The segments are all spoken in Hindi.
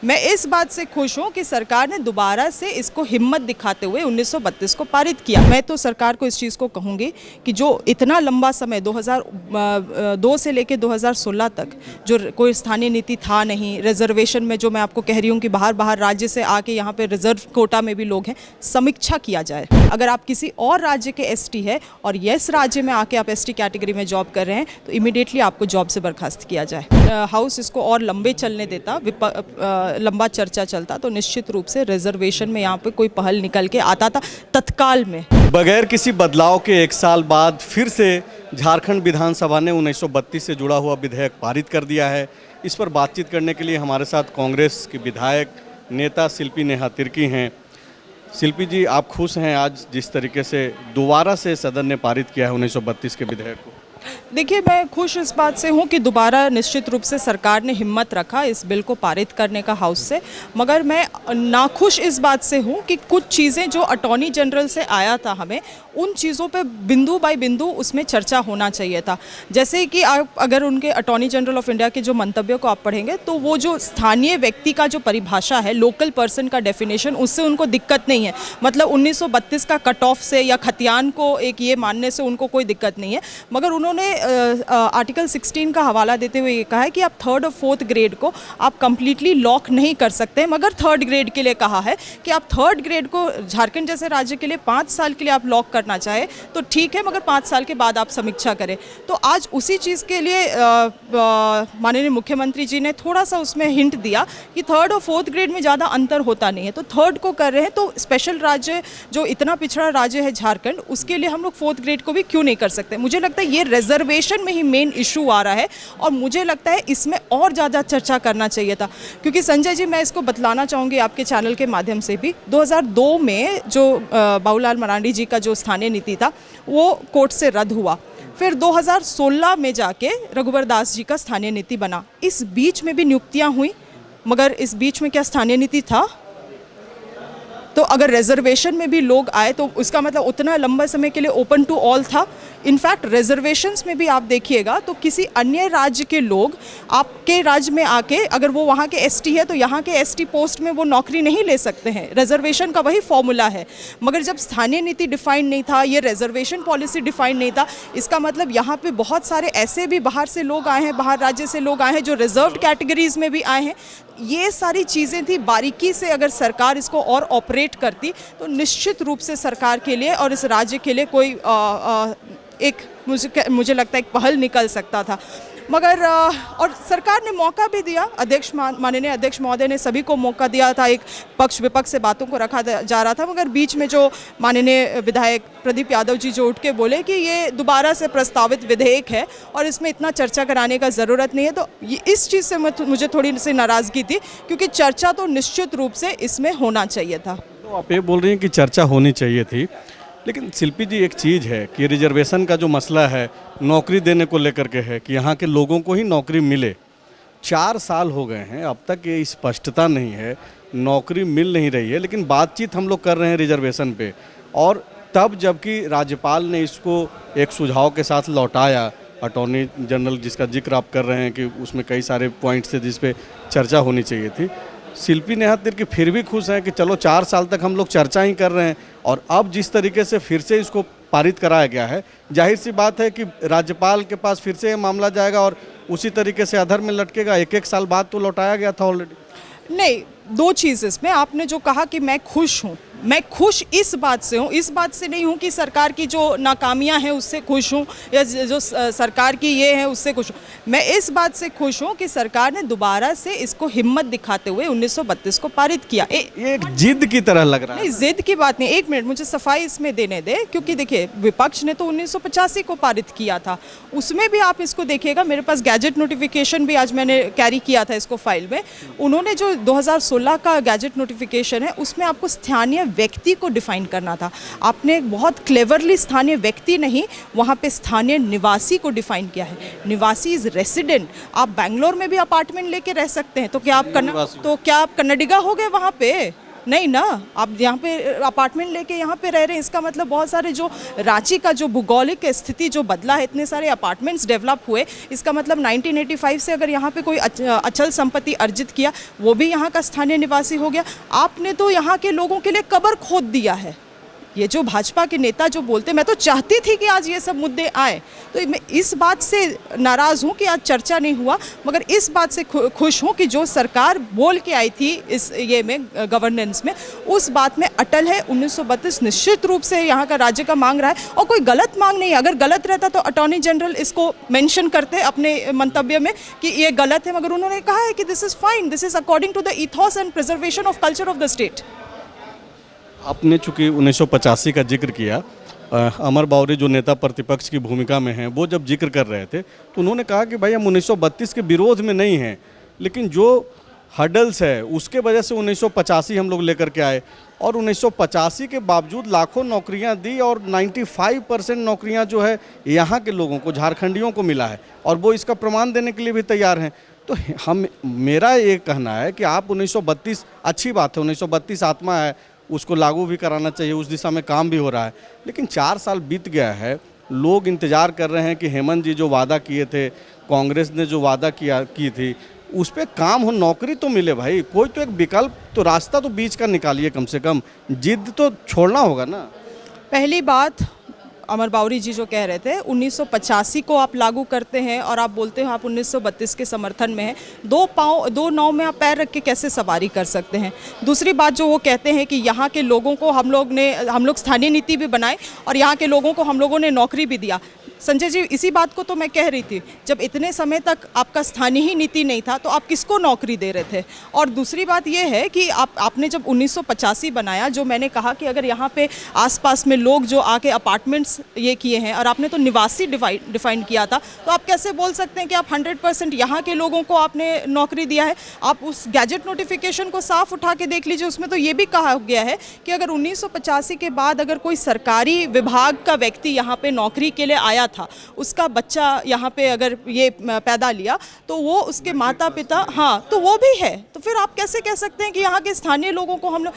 मैं इस बात से खुश हूँ कि सरकार ने दोबारा से इसको हिम्मत दिखाते हुए 1932 को पारित किया। मैं तो सरकार को इस चीज़ को कहूँगी कि जो इतना लंबा समय 2002 से लेकर 2016 तक जो कोई स्थानीय नीति था नहीं, रिजर्वेशन में जो मैं आपको कह रही हूँ कि बाहर राज्य से आके यहाँ पे रिजर्व कोटा में भी लोग हैं, समीक्षा किया जाए। अगर आप किसी और राज्य के एसटी है और इस राज्य में आके आप एसटी कैटेगरी में जॉब कर रहे हैं तो इमीडिएटली आपको जॉब से बर्खास्त किया जाए। हाउस इसको और लंबे चलने देता, लंबा चर्चा चलता तो निश्चित रूप से रिजर्वेशन में यहाँ पे कोई पहल निकल के आता था तत्काल में। बगैर किसी बदलाव के 1 साल बाद फिर से झारखंड विधानसभा ने 1932 से जुड़ा हुआ विधेयक पारित कर दिया है। इस पर बातचीत करने के लिए हमारे साथ कांग्रेस के विधायक नेता शिल्पी नेहा तिर्की हैं। शिल्पी जी, आप खुश हैं आज जिस तरीके से दोबारा से सदन ने पारित किया है 1932 के विधेयक को? देखिए, मैं खुश इस बात से हूँ कि दोबारा निश्चित रूप से सरकार ने हिम्मत रखा इस बिल को पारित करने का हाउस से, मगर मैं नाखुश इस बात से हूँ कि कुछ चीज़ें जो अटॉर्नी जनरल से आया था हमें, उन चीज़ों पे बिंदु बाय बिंदु उसमें चर्चा होना चाहिए था। जैसे कि आप अगर उनके अटॉर्नी जनरल ऑफ इंडिया के जो मंतव्य को आप पढ़ेंगे तो वो जो स्थानीय व्यक्ति का जो परिभाषा है, लोकल पर्सन का डेफिनेशन, उससे उनको दिक्कत नहीं है। मतलब 1932 का कट ऑफ से या खतियान को एक ये मानने से उनको कोई दिक्कत नहीं है, मगर उन्होंने आर्टिकल 16 का हवाला देते हुए ये कहा है कि आप 3rd और 4th ग्रेड को आप कंप्लीटली लॉक नहीं कर सकते, मगर 3rd ग्रेड के लिए कहा है कि आप 3rd ग्रेड को झारखंड जैसे राज्य के लिए 5 साल के लिए आप लॉक करना चाहे तो ठीक है, मगर 5 साल के बाद आप समीक्षा करें। तो आज उसी चीज़ के लिए माननीय मुख्यमंत्री जी ने थोड़ा सा उसमें हिंट दिया कि 3rd और 4th ग्रेड में ज़्यादा अंतर होता नहीं है, तो 3rd को कर रहे हैं। तो स्पेशल राज्य जो इतना पिछड़ा राज्य है झारखंड, उसके लिए हम लोग 4th ग्रेड को भी क्यों नहीं कर सकते? मुझे लगता है ये रिजर्वेशन में ही मेन इशू आ रहा है और मुझे लगता है इसमें और ज़्यादा चर्चा करना चाहिए था। क्योंकि संजय जी, मैं इसको बतलाना चाहूँगी आपके चैनल के माध्यम से भी, 2002 में जो बाबूलाल मरांडी जी का जो स्थानीय नीति था वो कोर्ट से रद्द हुआ। फिर 2016 में जाके रघुवर दास जी का स्थानीय नीति बना। इस बीच में भी नियुक्तियाँ हुई, मगर इस बीच में क्या स्थानीय नीति था? तो अगर रिजर्वेशन में भी लोग आए तो उसका मतलब उतना लंबा समय के लिए ओपन टू ऑल था। इनफैक्ट रिजर्वेशंस में भी आप देखिएगा तो किसी अन्य राज्य के लोग आपके राज्य में आके, अगर वो वहाँ के एसटी है तो यहाँ के एसटी पोस्ट में वो नौकरी नहीं ले सकते हैं। रिजर्वेशन का वही फॉर्मूला है, मगर जब स्थानीय नीति डिफाइंड नहीं था, ये रिजर्वेशन पॉलिसी डिफाइंड नहीं था, इसका मतलब यहाँ पे बहुत सारे ऐसे भी बाहर से लोग आए हैं, बाहर राज्य से लोग आए हैं जो रिजर्व्ड कैटेगरीज में भी आए हैं। ये सारी चीज़ें थी, बारीकी से अगर सरकार इसको और ऑपरेट करती तो निश्चित रूप से सरकार के लिए और इस राज्य के लिए कोई एक मुझे लगता है एक पहल निकल सकता था। मगर और सरकार ने मौका भी दिया, माननीय अध्यक्ष महोदय ने सभी को मौका दिया था, एक पक्ष विपक्ष से बातों को रखा जा रहा था, मगर बीच में जो माननीय विधायक प्रदीप यादव जी जो उठ के बोले कि ये दोबारा से प्रस्तावित विधेयक है और इसमें इतना चर्चा कराने का ज़रूरत नहीं है, तो इस चीज़ से मुझे थोड़ी सी नाराज़गी थी, क्योंकि चर्चा तो निश्चित रूप से इसमें होना चाहिए था। तो आप ये बोल रही हैं कि चर्चा होनी चाहिए थी, लेकिन शिल्पी जी एक चीज़ है कि रिजर्वेशन का जो मसला है नौकरी देने को लेकर के है कि यहाँ के लोगों को ही नौकरी मिले। 4 साल हो गए हैं, अब तक ये स्पष्टता नहीं है, नौकरी मिल नहीं रही है, लेकिन बातचीत हम लोग कर रहे हैं रिजर्वेशन पे। और तब जबकि राज्यपाल ने इसको एक सुझाव के साथ लौटाया, अटॉर्नी जनरल जिसका जिक्र आप कर रहे हैं कि उसमें कई सारे पॉइंट्स थे जिस पे चर्चा होनी चाहिए थी, शिल्पी नेहा तिर्की फिर भी खुश हैं कि चलो 4 साल तक हम लोग चर्चा ही कर रहे हैं और अब जिस तरीके से फिर से इसको पारित कराया गया है, जाहिर सी बात है कि राज्यपाल के पास फिर से ये मामला जाएगा और उसी तरीके से अधर में लटकेगा। 1-1 साल बाद तो लौटाया गया था ऑलरेडी। नहीं, 2 चीज़ इसमें। आपने जो कहा कि मैं खुश हूँ, मैं खुश इस बात से हूँ, इस बात से नहीं हूँ कि सरकार की जो नाकामियाँ हैं उससे खुश हूँ या जो सरकार की ये है उससे खुश हूँ। मैं इस बात से खुश हूँ कि सरकार ने दोबारा से इसको हिम्मत दिखाते हुए 1932 को पारित किया। ये एक जिद की तरह लग रहा है। नहीं, जिद की बात नहीं। 1 मिनट मुझे सफाई इसमें देने दे, क्योंकि देखिए विपक्ष ने तो 1985 को पारित किया था, उसमें भी आप इसको देखिएगा, मेरे पास गैजेट नोटिफिकेशन भी आज मैंने कैरी किया था इसको फाइल में। उन्होंने जो 2016 का गैजेट नोटिफिकेशन है उसमें आपको स्थानीय व्यक्ति को डिफाइन करना था। आपने बहुत क्लेवरली स्थानीय व्यक्ति नहीं, वहाँ पे स्थानीय निवासी को डिफाइन किया है। निवासी इज रेसिडेंट। आप बैंगलोर में भी अपार्टमेंट लेके रह सकते हैं, तो क्या आप कन्नडिगा हो गए वहाँ पे? नहीं ना, आप यहाँ पे अपार्टमेंट लेके यहाँ पे रह रहे हैं, इसका मतलब बहुत सारे जो रांची का जो भूगोलिक स्थिति जो बदला है, इतने सारे अपार्टमेंट्स डेवलप हुए, इसका मतलब 1985 से अगर यहाँ पे कोई अचल संपत्ति अर्जित किया, वो भी यहाँ का स्थानीय निवासी हो गया। आपने तो यहाँ के लोगों के लिए कब्र खोद दिया है। ये जो भाजपा के नेता जो बोलते, मैं तो चाहती थी कि आज ये सब मुद्दे आए, तो मैं इस बात से नाराज़ हूँ कि आज चर्चा नहीं हुआ, मगर इस बात से खुश हूँ कि जो सरकार बोल के आई थी इस ये में गवर्नेंस में, उस बात में अटल है। 1932 निश्चित रूप से यहाँ का राज्य का मांग रहा है और कोई गलत मांग नहीं है। अगर गलत रहता तो अटॉर्नी जनरल इसको मेंशन करते अपने मंतव्य में कि ये गलत है, मगर उन्होंने कहा है कि this is fine, this is according to the ethos and preservation of culture of the state. आपने चूंकि 1985 का जिक्र किया, अमर बावरी जो नेता प्रतिपक्ष की भूमिका में हैं, वो जब जिक्र कर रहे थे तो उन्होंने कहा कि भाई हम 1932 के विरोध में नहीं हैं, लेकिन जो हर्डल्स है उसके वजह से 1985 हम लोग लेकर के आए और 1985 के बावजूद लाखों नौकरियां दी और 95% नौकरियां जो है यहाँ के लोगों को, झारखंडियों को मिला है और वो इसका प्रमाण देने के लिए भी तैयार हैं। तो मेरा ये कहना है कि आप 1932 अच्छी बात है, 1932 आत्मा है, उसको लागू भी कराना चाहिए, उस दिशा में काम भी हो रहा है, लेकिन 4 साल बीत गया है, लोग इंतज़ार कर रहे हैं कि हेमंत जी जो वादा किए थे, कांग्रेस ने जो वादा की थी, उस पर काम हो, नौकरी तो मिले भाई, कोई तो एक विकल्प तो रास्ता तो बीच का निकालिए, कम से कम जिद तो छोड़ना होगा ना। पहली बात, अमर बावरी जी जो कह रहे थे 1985 को आप लागू करते हैं और आप बोलते हो आप 1932 के समर्थन में हैं, दो नाव में आप पैर रख के कैसे सवारी कर सकते हैं। दूसरी बात जो वो कहते हैं कि यहाँ के लोगों को हम लोग स्थानीय नीति भी बनाए और यहाँ के लोगों को हम लोगों ने नौकरी भी दिया। संजय जी, इसी बात को तो मैं कह रही थी, जब इतने समय तक आपका स्थानीय ही नीति नहीं था तो आप किसको नौकरी दे रहे थे। और दूसरी बात ये है कि आपने जब 1985 बनाया, जो मैंने कहा कि अगर यहाँ पे आसपास में लोग जो आके अपार्टमेंट्स ये किए हैं और आपने तो निवासी डिफाइन किया था, तो आप कैसे बोल सकते हैं कि आप 100% यहाँ के लोगों को आपने नौकरी दिया है। आप उस गैजेट नोटिफिकेशन को साफ उठा के देख लीजिए, उसमें तो ये भी कहा गया है कि अगर 1985 के बाद अगर कोई सरकारी विभाग का व्यक्ति यहाँ पे नौकरी के लिए आया था, उसका बच्चा यहाँ पे अगर ये पैदा लिया, तो वो उसके माता पिता, हाँ, तो वो भी है। तो फिर आप कैसे कह सकते हैं कि यहाँ के स्थानीय लोगों को हम लोग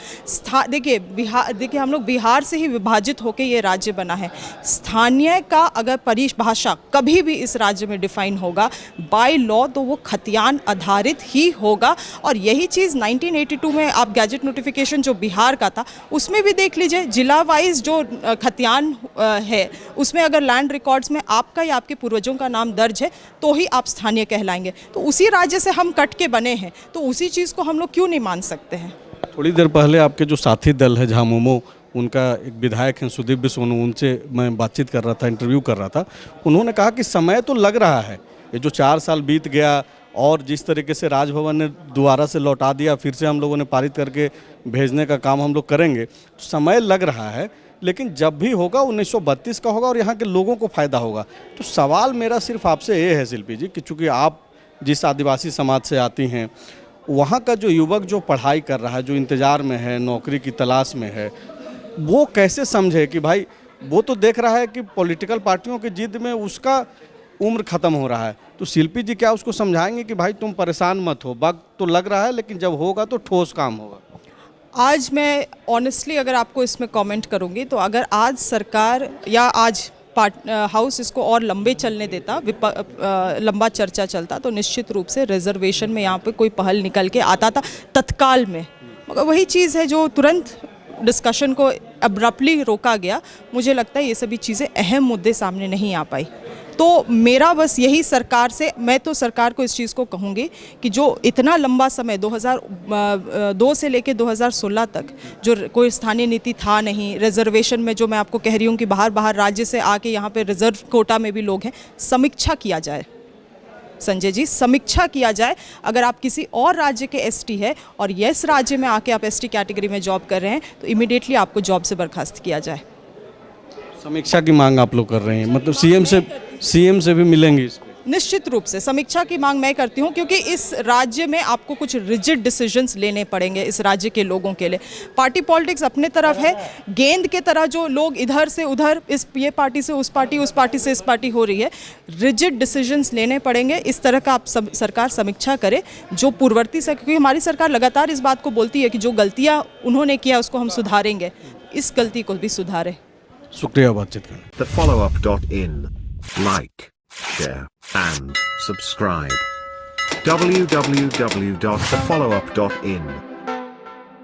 देखिए हम लोग बिहार से ही विभाजित होकर ये राज्य बना है। स्थानीय का अगर परिभाषा कभी भी इस राज्य में डिफाइन होगा बाय लॉ, तो वो खतियान आधारित ही होगा। और यही चीज़ 1982 में आप गैजेट नोटिफिकेशन जो बिहार का था उसमें भी देख लीजिए, जिला वाइज जो खतियान है उसमें अगर लैंड रिकॉर्ड्स में आपका या आपके पूर्वजों का नाम दर्ज है तो ही आप स्थानीय कहलाएंगे। तो उसी राज्य से हम कट के बने हैं, तो उसी चीज़ को हम लोग क्यों नहीं मान सकते हैं। थोड़ी देर पहले आपके जो साथी दल है झामुमो, उनका एक विधायक हैं सुदीप सोनू, उनसे मैं बातचीत कर रहा था, इंटरव्यू कर रहा था। उन्होंने कहा कि समय तो लग रहा है, ये जो 4 साल बीत गया और जिस तरीके से राजभवन ने दोबारा से लौटा दिया, फिर से हम लोगों ने पारित करके भेजने का काम हम लोग करेंगे, समय लग रहा है, लेकिन जब भी होगा 1932 का होगा और यहाँ के लोगों को फ़ायदा होगा। तो सवाल मेरा सिर्फ आपसे ये है शिल्पी जी कि चूँकि आप जिस आदिवासी समाज से आती हैं, वहाँ का जो युवक जो पढ़ाई कर रहा है, जो इंतज़ार में है, नौकरी की तलाश में है, वो कैसे समझे कि भाई वो तो देख रहा है कि पॉलिटिकल पार्टियों की जिद में उसका उम्र ख़त्म हो रहा है। तो शिल्पी जी क्या उसको समझाएंगे कि भाई तुम परेशान मत हो, वक्त तो लग रहा है लेकिन जब होगा तो ठोस काम होगा। आज मैं ऑनेस्टली अगर आपको इसमें कमेंट करूंगी, तो अगर आज सरकार या आज हाउस इसको और लंबे चलने देता, लंबा चर्चा चलता, तो निश्चित रूप से रिजर्वेशन में यहाँ पे कोई पहल निकल के आता था तत्काल में। मगर वही चीज़ है जो तुरंत डिस्कशन को अब्रप्टली रोका गया। मुझे लगता है ये सभी चीज़ें अहम मुद्दे सामने नहीं आ पाई। तो मेरा बस यही सरकार से, मैं तो सरकार को इस चीज़ को कहूँगी कि जो इतना लंबा समय 2002 से लेकर 2016 तक जो कोई स्थानीय नीति था नहीं, रिजर्वेशन में जो मैं आपको कह रही हूँ कि बाहर राज्य से आके यहाँ पे रिजर्व कोटा में भी लोग हैं, समीक्षा किया जाए। संजय जी, समीक्षा किया जाए। अगर आप किसी और राज्य के एसटी है और यस राज्य में आके आप एसटी कैटेगरी में जॉब कर रहे हैं, तो इमीडिएटली आपको जॉब से बर्खास्त किया जाए। समीक्षा की मांग आप लोग कर रहे हैं, मतलब सीएम से भी मिलेंगे इस पे? निश्चित रूप से समीक्षा की मांग मैं करती हूँ, क्योंकि इस राज्य में आपको कुछ रिजिड डिसीजंस लेने पड़ेंगे इस राज्य के लोगों के लिए। पार्टी पॉलिटिक्स अपने तरफ है, गेंद के तरह जो लोग इधर से उधर, ये पार्टी से उस पार्टी से इस पार्टी हो रही है। रिजिड डिसीजंस लेने पड़ेंगे, इस तरह का आप सरकार समीक्षा करे जो पूर्ववर्ती से, क्योंकि हमारी सरकार लगातार इस बात को बोलती है कि जो गलतियाँ उन्होंने किया उसको हम सुधारेंगे, इस गलती को भी सुधारें। शुक्रिया बातचीत करने। thefollowup.in. Like, share, and subscribe. www.thefollowup.in